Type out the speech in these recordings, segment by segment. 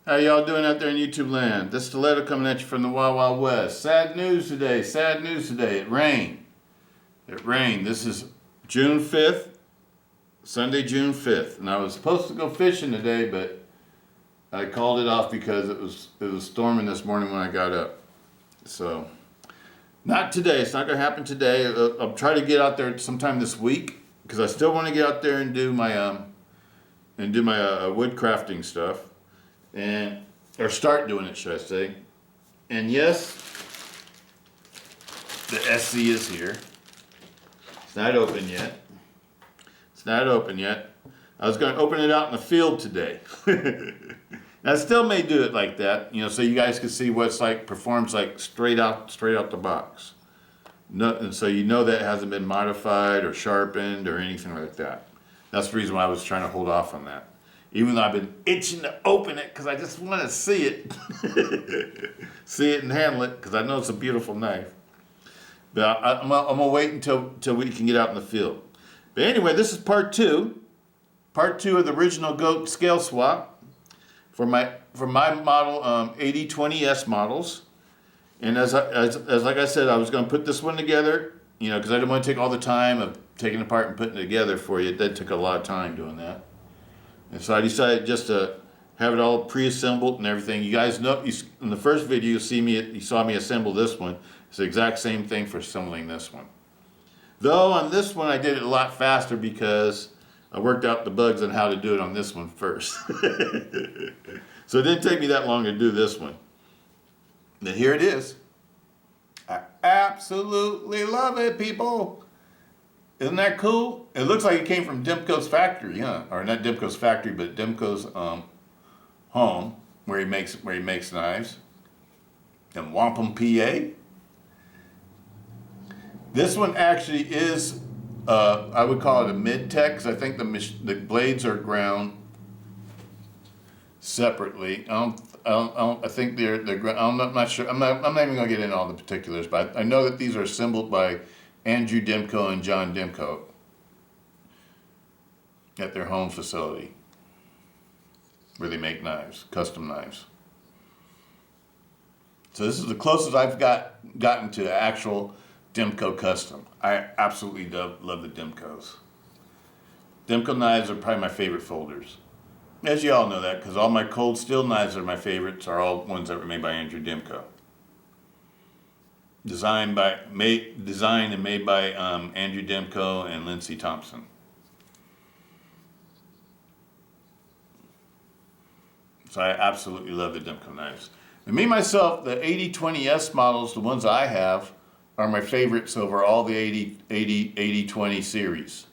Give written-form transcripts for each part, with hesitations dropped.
How y'all doing out there in YouTube land? This Stiletto coming at you from the Wild Wild West. Sad news today. Sad news today. It rained. It rained. This is June 5th, Sunday, June 5th. And I was supposed to go fishing today, but I called it off because it was storming this morning when I got up. So, not today. It's not going to happen today. I'll try to get out there sometime this week because I still want to get out there and do my wood crafting stuff. Or start doing it, should I say. And yes, the SC is here. It's not open yet. It's not open yet. I was going to open it out in the field today. I still may do it like that, so you guys can see what it's like, performs like straight out the box. No, and so that it hasn't been modified or sharpened or anything like that. That's the reason why I was trying to hold off on that. Even though I've been itching to open it because I just want to see it. See it and handle it because I know it's a beautiful knife. But I'm going to wait until we can get out in the field. But anyway, this is part two. Part two of the original goat scale swap for my model AD20S models. And as like I said, I was going to put this one together, because I didn't want to take all the time of taking it apart and putting it together for you. That took a lot of time doing that. And so I decided just to have it all pre-assembled and everything. You guys know, in the first video, you saw me assemble this one. It's the exact same thing for assembling this one. Though on this one, I did it a lot faster because I worked out the bugs on how to do it on this one first. So it didn't take me that long to do this one. Then here it is. I absolutely love it, people. Isn't that cool? It looks like it came from Demko's factory, huh? Or not Demko's factory, but Demko's home, where he makes knives in Wampum, PA. This one actually is, I would call it a mid-tech, because I think the blades are ground separately. I think they're I'm not sure. I'm not even gonna get into all the particulars, but I know that these are assembled by Andrew Demko and John Demko at their home facility where they make knives, custom knives. So this is the closest I've gotten to actual Demko custom. I absolutely love the Demkos. Demko knives are probably my favorite folders. As you all know that, because all my cold steel knives are my favorites, are all ones that were made by Andrew Demko. Designed and made by Andrew Demko and Lindsay Thompson. So I absolutely love the Demko knives. And me myself, the AD20S models, the ones I have, are my favorites over all the AD20 series.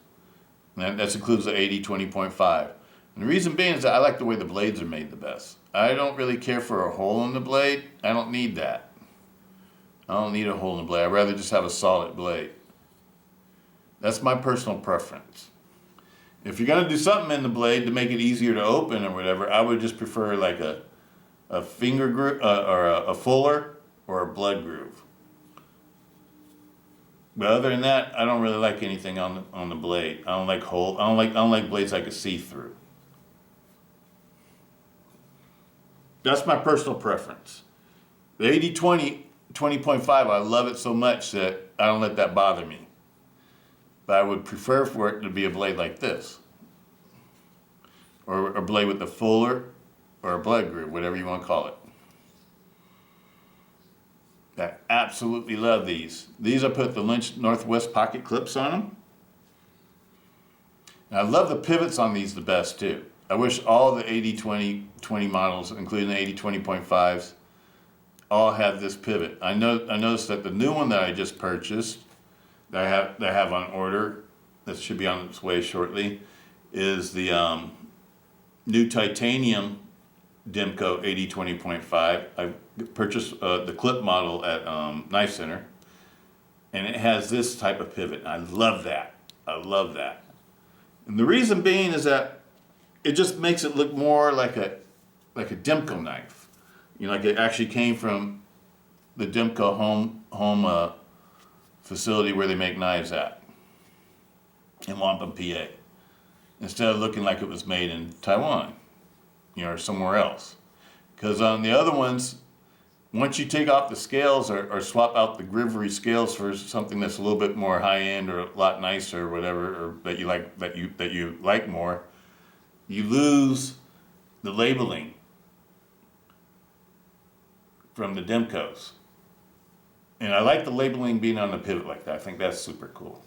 And that includes the AD20.5. And the reason being is that I like the way the blades are made the best. I don't really care for a hole in the blade. I don't need that. I don't need a hole in the blade. I'd rather just have a solid blade. That's my personal preference. If you're going to do something in the blade to make it easier to open or whatever, I would just prefer like a finger groove or a fuller or a blood groove. But other than that, I don't really like anything on the blade. I don't like blades I can see through. That's my personal preference. The AD20 20.5, I love it so much that I don't let that bother me. But I would prefer for it to be a blade like this. Or a blade with a fuller or a blood groove, whatever you want to call it. I absolutely love these. These I put the Lynch Northwest pocket clips on them. And I love the pivots on these the best too. I wish all the AD20 models, including the AD20.5s, all have this pivot. I noticed that the new one that I just purchased, that I have on order, that should be on its way shortly, is the new titanium Demko AD20.5. I purchased the clip model at Knife Center, and it has this type of pivot. I love that. I love that. And the reason being is that it just makes it look more like a Demko knife. Like it actually came from the Demko home facility where they make knives at in Wampum, PA. Instead of looking like it was made in Taiwan, or somewhere else. Because on the other ones, once you take off the scales or swap out the Grivery scales for something that's a little bit more high end or a lot nicer or whatever, or that you like more, you lose the labeling from the Demkos. And I like the labeling being on the pivot like that. I think that's super cool.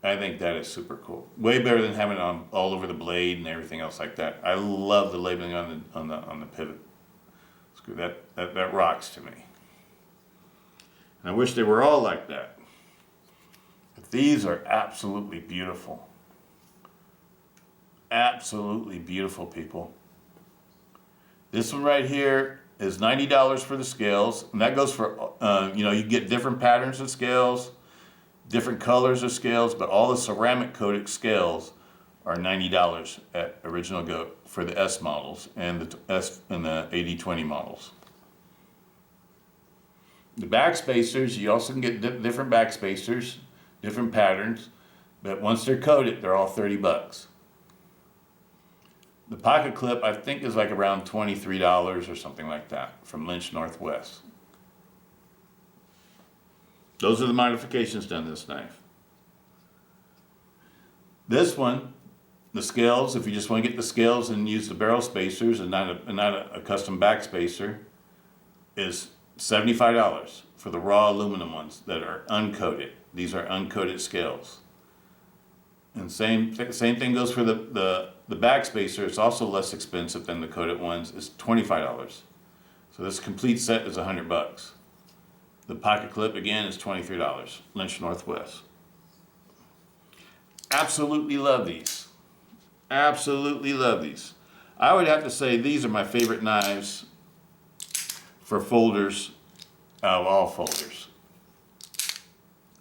I think that is super cool. Way better than having it on all over the blade and everything else like that. I love the labeling on the pivot. Screw that rocks to me. And I wish they were all like that. But these are absolutely beautiful. Absolutely beautiful, people. This one right here is $90 for the scales, and that goes for you get different patterns of scales, different colors of scales, but all the ceramic coated scales are $90 at Original Goat for the S models and the AD20 models. The back spacers, you also can get different back spacers, different patterns, but once they're coated, they're all $30. The pocket clip, I think, is like around $23 or something like that from Lynch Northwest. Those are the modifications done to this knife. This one, the scales, if you just want to get the scales and use the barrel spacers and not a custom back spacer, is $75 for the raw aluminum ones that are uncoated. These are uncoated scales. And same thing goes for the back spacer. It's also less expensive than the coated ones. It's $25. So this complete set is $100. The pocket clip, again, is $23, Lynch Northwest. Absolutely love these. Absolutely love these. I would have to say these are my favorite knives for folders, out of all folders.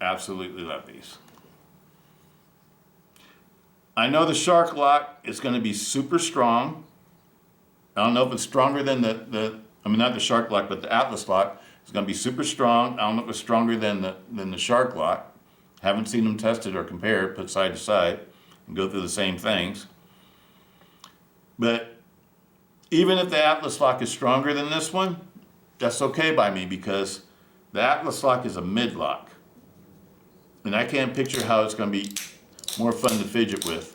Absolutely love these. I know the Shark Lock is going to be super strong. I don't know if it's stronger than not the Shark Lock, but the Atlas Lock. It's going to be super strong. I don't know if it's stronger than the Shark Lock. Haven't seen them tested or compared, put side to side, and go through the same things. But even if the Atlas Lock is stronger than this one, that's okay by me because the Atlas Lock is a mid-lock. And I can't picture how it's going to be more fun to fidget with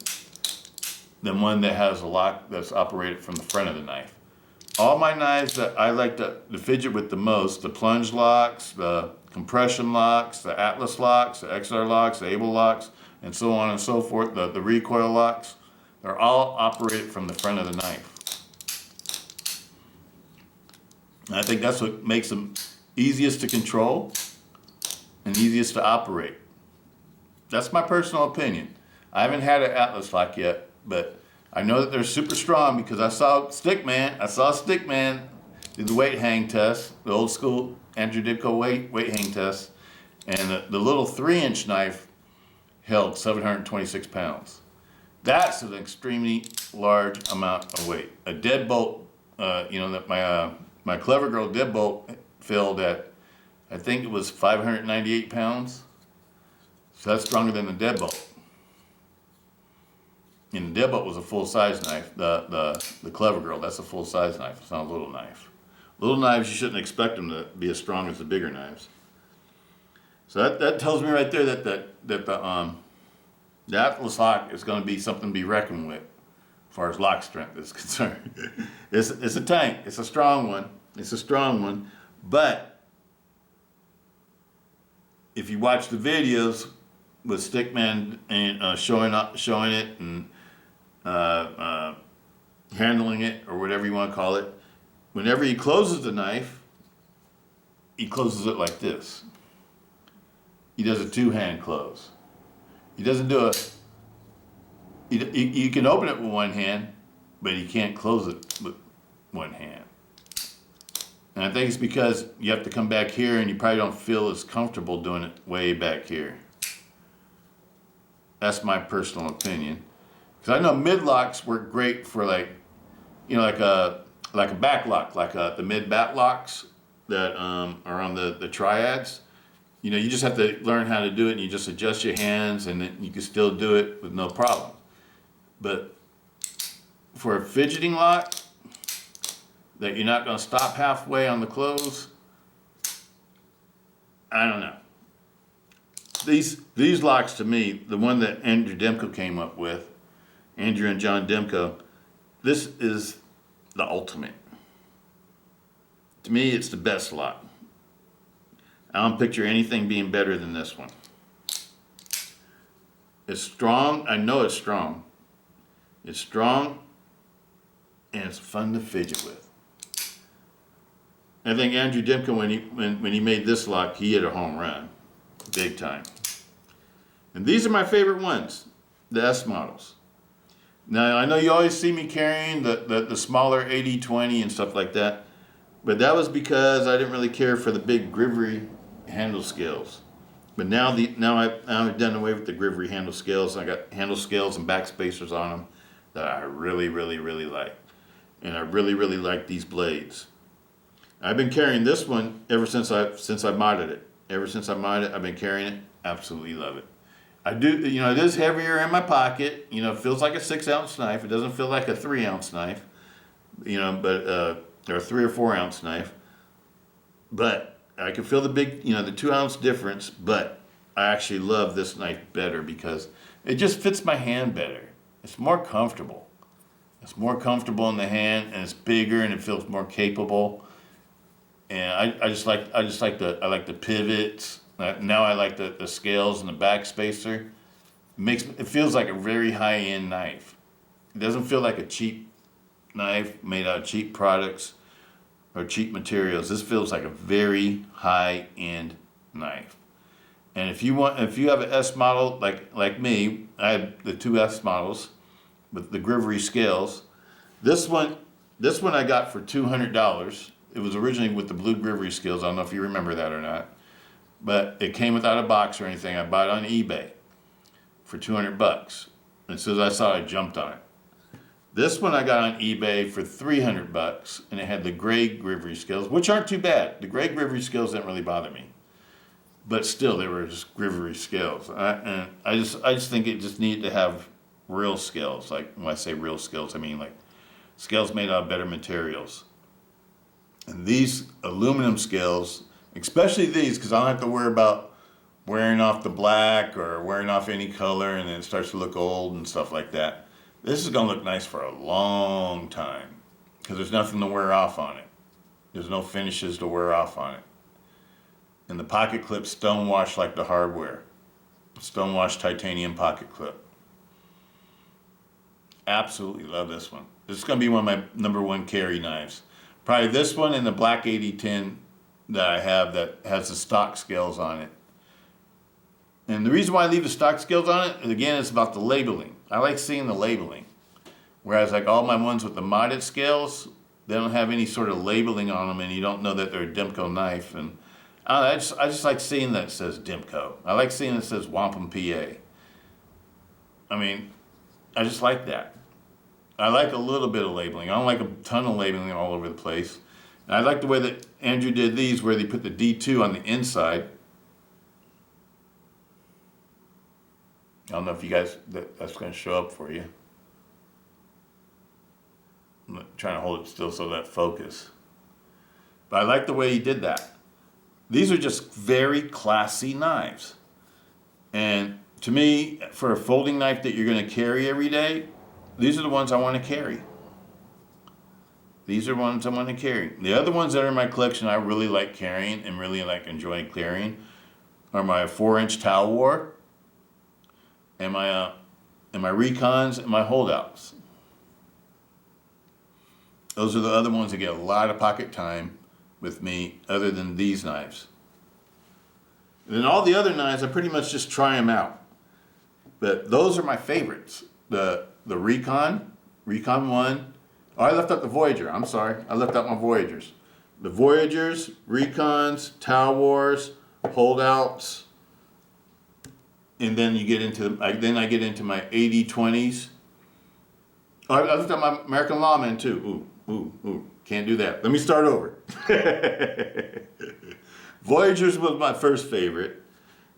than one that has a lock that's operated from the front of the knife. All my knives that I like to fidget with the most, the plunge locks, the compression locks, the Atlas locks, the XR locks, the Able locks, and so on and so forth, the recoil locks, they're all operated from the front of the knife. And I think that's what makes them easiest to control and easiest to operate. That's my personal opinion. I haven't had an Atlas lock yet, but I know that they're super strong because I saw Stickman do the weight hang test, the old school Andrew Demko weight hang test, and the little 3-inch knife held 726 pounds. That's an extremely large amount of weight. A deadbolt, that my Clever Girl deadbolt filled at, I think it was 598 pounds. So that's stronger than the deadbolt. And the deadbolt was a full-size knife. The Clever Girl, that's a full-size knife. It's not a little knife. Little knives, you shouldn't expect them to be as strong as the bigger knives. So that tells me right there that the Atlas lock is going to be something to be reckoned with, as far as lock strength is concerned. It's a tank. It's a strong one. It's a strong one. But if you watch the videos with Stickman and showing it and handling it, or whatever you want to call it, whenever he closes the knife, he closes it like this. He does a 2-hand close. He doesn't do you can open it with one hand, but you can't close it with one hand. And I think it's because you have to come back here and you probably don't feel as comfortable doing it way back here. That's my personal opinion. Because I know mid-locks work great for like a back lock, like the mid-back locks that are on the triads. You just have to learn how to do it, and you just adjust your hands, and then you can still do it with no problem. But for a fidgeting lock, that you're not going to stop halfway on the close. I don't know. These locks, to me, the one that Andrew Demko came up with, Andrew and John Demko, this is the ultimate. To me, it's the best lock. I don't picture anything being better than this one. It's strong. I know it's strong. It's strong, and it's fun to fidget with. I think Andrew Demko, when he made this lock, he hit a home run, big time. And these are my favorite ones, the S models. Now, I know you always see me carrying the smaller AD20 and stuff like that, but that was because I didn't really care for the big Grivery handle scales. But now I've done away with the Grivery handle scales. I got handle scales and back spacers on them that I really, really, really like. And I really, really like these blades. I've been carrying this one ever since I modded it. Ever since I modded it, I've been carrying it. Absolutely love it. I do, it is heavier in my pocket. It feels like a 6-ounce knife. It doesn't feel like a 3-ounce knife, or a 3 or 4-ounce knife. But I can feel the big, the 2-ounce difference. But I actually love this knife better because it just fits my hand better. It's more comfortable. It's more comfortable in the hand, and it's bigger, and it feels more capable. And I like the pivots. Now I like the scales and the back spacer. It feels like a very high-end knife. It doesn't feel like a cheap knife made out of cheap products or cheap materials. This feels like a very high-end knife. And if you have an S model like me, I have the 2 S models with the Grivery scales. This one I got for $200. It was originally with the blue Grivery scales. I don't know if you remember that or not. But it came without a box or anything. I bought it on eBay for $200. And as soon as I saw it, I jumped on it. This one I got on eBay for $300, and it had the gray Grivery scales, which aren't too bad. The gray Grivery scales didn't really bother me. But still, they were just Grivery scales. And I just think it just needed to have real scales. Like, when I say real scales, I mean like scales made out of better materials. And these aluminum scales, especially these, because I don't have to worry about wearing off the black or wearing off any color and then it starts to look old and stuff like that. This is going to look nice for a long time because there's nothing to wear off on it. There's no finishes to wear off on it. And the pocket clip's stonewashed like the hardware. Stonewashed titanium pocket clip. Absolutely love this one. This is going to be one of my #1 carry knives. Probably this one and the black AD10 that I have that has the stock scales on it. And the reason why I leave the stock scales on it, again, it's about the labeling. I like seeing the labeling. Whereas like all my ones with the modded scales, they don't have any sort of labeling on them and you don't know that they're a Demko knife. And I just like seeing that it says Demko. I like seeing it says Wampum, PA. I mean, I just like that. I like a little bit of labeling. I don't like a ton of labeling all over the place. And I like the way that Andrew did these where they put the D2 on the inside. I don't know if you guys, that's going to show up for you. I'm trying to hold it still so that focus. But I like the way he did that. These are just very classy knives. And to me, for a folding knife that you're going to carry every day, these are the ones I want to carry. These are ones I want to carry. The other ones that are in my collection I really like carrying and really like enjoying carrying are my 4-inch Towel War and my Recons and my holdouts. Those are the other ones that get a lot of pocket time with me other than these knives. And then all the other knives, I pretty much just try them out. But those are my favorites. The Recon 1. Oh, I left out the Voyager. I'm sorry. I left out my Voyagers. The Voyagers, Recons, Towel Wars, holdouts. And then you get into, I get into my AD20s. Oh, I left out my American Lawman too. Ooh. Can't do that. Let me start over. Voyagers was my first favorite.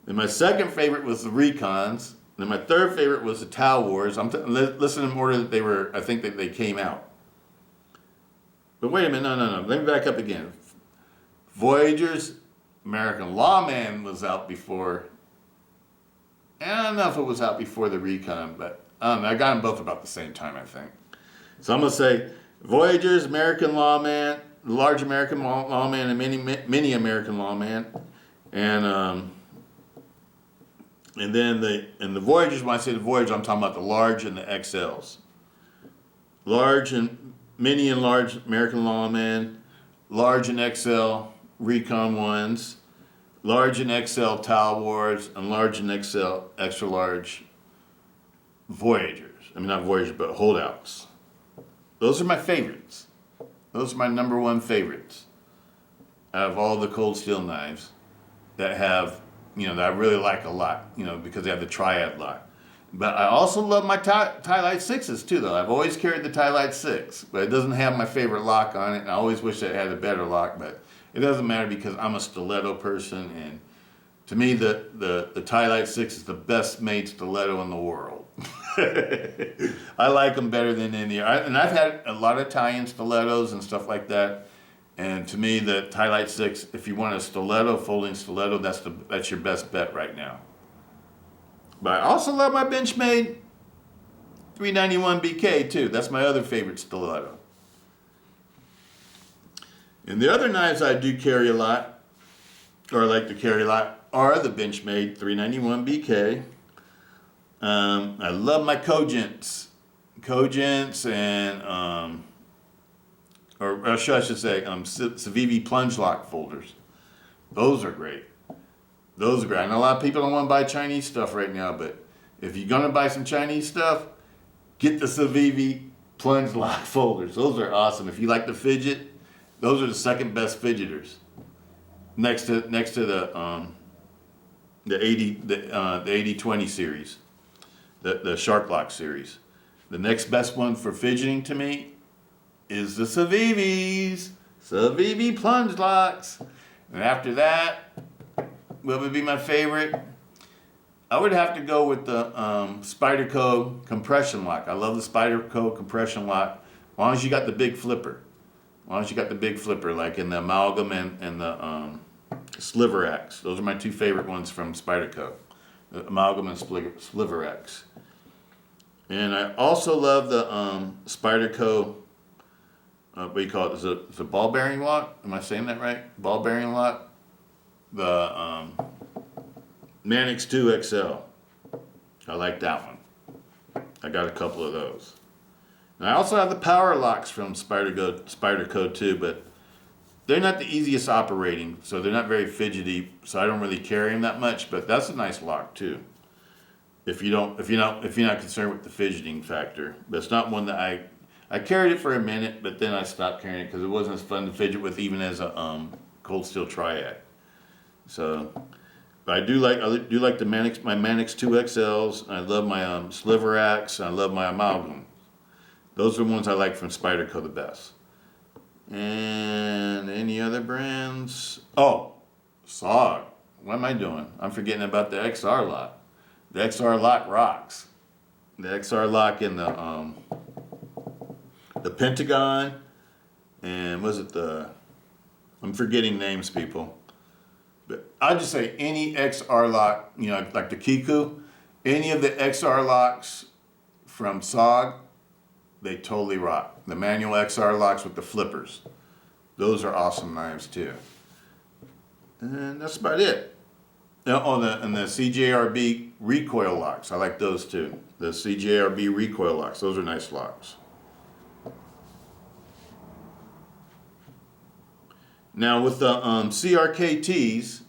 Then my second favorite was the Recons. Then my third favorite was the Towel Wars. I'm listening in order that they were, I think that they came out. But wait a minute, no. Let me back up again. Voyager's American Lawman was out before. And I don't know if it was out before the Recon, but I got them both about the same time, I think. So I'm going to say Voyager's American Lawman, Large American Lawman, and Mini American Lawman. And then the Voyagers, when I say the Voyager, I'm talking about the large and the XLs. Large and Mini and Large American Lawman, large and XL Recon 1s, large and XL Tau Wars, and large and XL extra large Voyagers. I mean, not Voyagers, but holdouts. Those are my favorites. Those are my number one favorites out of all the cold steel knives that have, that I really like a lot, because they have the triad lock. But I also love my Tie-Lite 6s too, though. I've always carried the Tie-Lite 6, but it doesn't have my favorite lock on it, and I always wish it had a better lock, but it doesn't matter because I'm a stiletto person, and to me, the Tie-Lite 6 is the best made stiletto in the world. I like them better than any. And I've had a lot of Italian stilettos and stuff like that, and to me, the Tie-Lite 6, if you want a stiletto, folding stiletto, that's your best bet right now. But I also love my Benchmade 391 BK too. That's my other favorite stiletto. And the other knives I do carry a lot, or like to carry a lot, are the Benchmade 391 BK. I love my Cogents and, or should I say, Civivi plunge lock folders. Those are great. Those are great. I know a lot of people don't want to buy Chinese stuff right now, but if you're going to buy some Chinese stuff, get the Civivi plunge lock folders. Those are awesome. If you like to fidget, those are the second best fidgeters. Next to the AD20 series, the Shark Lock series. The next best one for fidgeting to me is the Civivi plunge locks. And after that, what would be my favorite? I would have to go with the Spyderco compression lock. I love the Spyderco compression lock, as long as you got the big flipper. As long as you got the big flipper, like in the Amalgam and the Sliver X. Those are my two favorite ones from Spyderco, the Amalgam and Sliver X. And I also love the Spyderco, what do you call it? Is it a ball bearing lock? Am I saying that right? Ball bearing lock? The Manix 2 XL. I like that one. I got a couple of those. And I also have the power locks from Spyderco too, but they're not the easiest operating, so they're not very fidgety, so I don't really carry them that much, but that's a nice lock too. If you're not concerned with the fidgeting factor. But it's not one that I carried it for a minute, but then I stopped carrying it because it wasn't as fun to fidget with even as a cold steel triad. So, but I do like the my Manix 2 XLs. I love my Sliver Axe. I love my Amalgam. Those are the ones I like from Spyderco the best. And any other brands? Oh, SOG. What am I doing? I'm forgetting about the XR lock. The XR lock rocks. The XR lock in the Pentagon, and was it I'm forgetting names, people. But I'll just say any XR lock, like the Kiku, any of the XR locks from SOG, they totally rock. The manual XR locks with the flippers. Those are awesome knives too. And that's about it. And the CJRB recoil locks. I like those too. The CJRB recoil locks. Those are nice locks. Now with the CRKTs,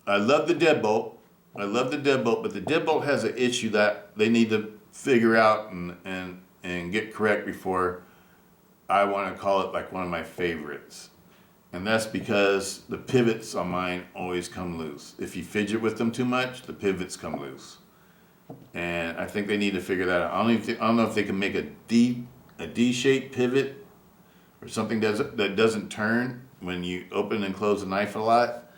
I love the deadbolt. But the deadbolt has an issue that they need to figure out and get correct before I want to call it like one of my favorites. And that's because the pivots on mine always come loose. If you fidget with them too much, the pivots come loose. And I think they need to figure that out. I don't know if they can make a D-shaped pivot or something that doesn't turn when you open and close the knife a lot.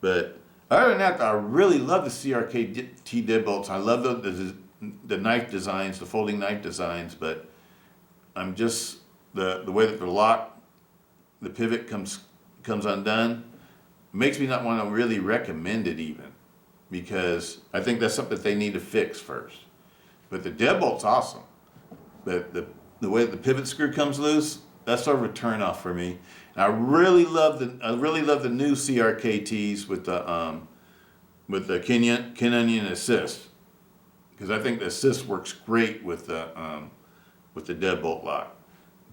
But other than that, I really love the CRKT deadbolts. I love the knife designs, the folding knife designs, but I'm just the way that the pivot comes undone, makes me not want to really recommend it even, because I think that's something that they need to fix first. But the deadbolt's awesome. But the way that the pivot screw comes loose, that's sort of a turn off for me. And I really love the new CRKTs with the Kin Onion Assist, because I think the assist works great with the deadbolt lock.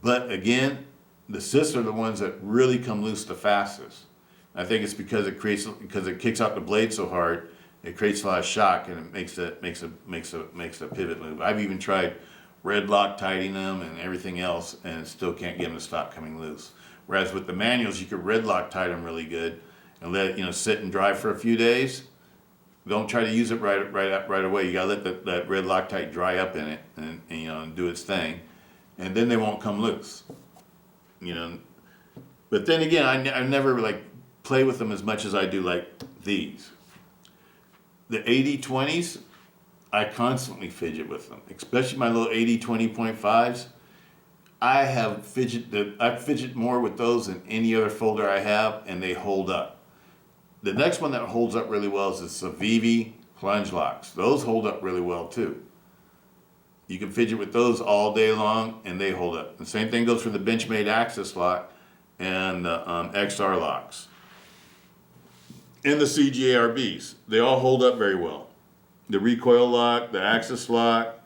But again, the assists are the ones that really come loose the fastest. I think it's because it kicks out the blade so hard, it creates a lot of shock, and it makes the pivot move. I've even tried red Loctiting them and everything else, and still can't get them to stop coming loose. Whereas with the manuals, you could red Loctite them really good and let it sit and dry for a few days. Don't try to use it right away. You gotta let that red Loctite dry up in it and do its thing, and then they won't come loose. But then again, I never like play with them as much as I do like these. The AD20s, I constantly fidget with them, especially my little AD20.5s. I fidget more with those than any other folder I have, and they hold up. The next one that holds up really well is the Civivi plunge locks. Those hold up really well too. You can fidget with those all day long, and they hold up. The same thing goes for the Benchmade Axis lock and the XR locks. And the CGARBs. They all hold up very well. The recoil lock, the Axis lock,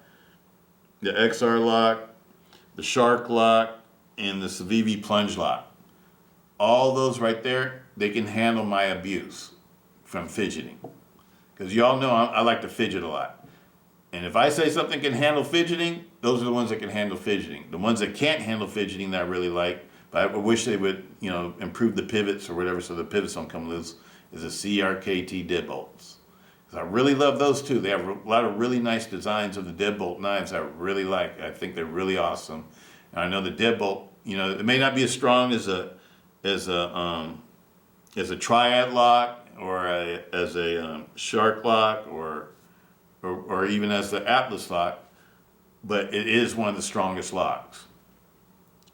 the XR lock, the Shark lock, and the Civivi plunge lock. All those right there, they can handle my abuse from fidgeting. Because y'all know I like to fidget a lot. And if I say something can handle fidgeting, those are the ones that can handle fidgeting. The ones that can't handle fidgeting that I really like, but I wish they would, improve the pivots or whatever so the pivots don't come loose, is the CRKT deadbolts. I really love those too. They have a lot of really nice designs of the deadbolt knives I really like. I think they're really awesome. And I know the deadbolt, it may not be as strong as a triad lock or as a shark lock or even as the Atlas lock, but it is one of the strongest locks.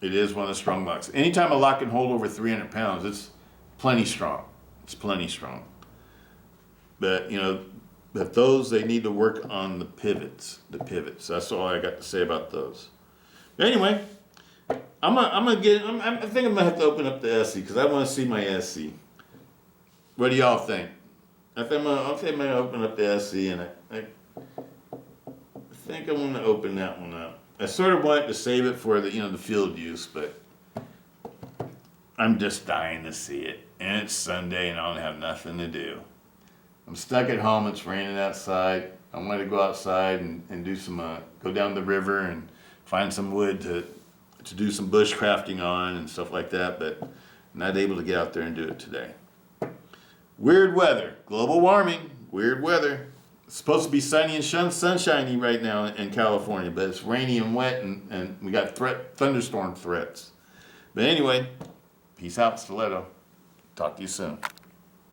It is one of the strong locks. Anytime a lock can hold over 300 pounds, it's plenty strong. It's plenty strong. But but those, they need to work on the pivots. That's all I got to say about those. But anyway, I think I'm gonna have to open up the SE because I want to see my SE. What do y'all think? I think I'm gonna open up the SE, and I think I want to open that one up. I sort of wanted to save it for the the field use, but I'm just dying to see it. And it's Sunday, and I don't have nothing to do. I'm stuck at home. It's raining outside. I wanted to go outside and do some go down the river and find some wood to do some bush crafting on and stuff like that, but I'm not able to get out there and do it today. Weird weather, global warming, weird weather. It's supposed to be sunny and sunshiny right now in California, but it's rainy and wet, and we got thunderstorm threats. But anyway, peace out, Stiletto. Talk to you soon.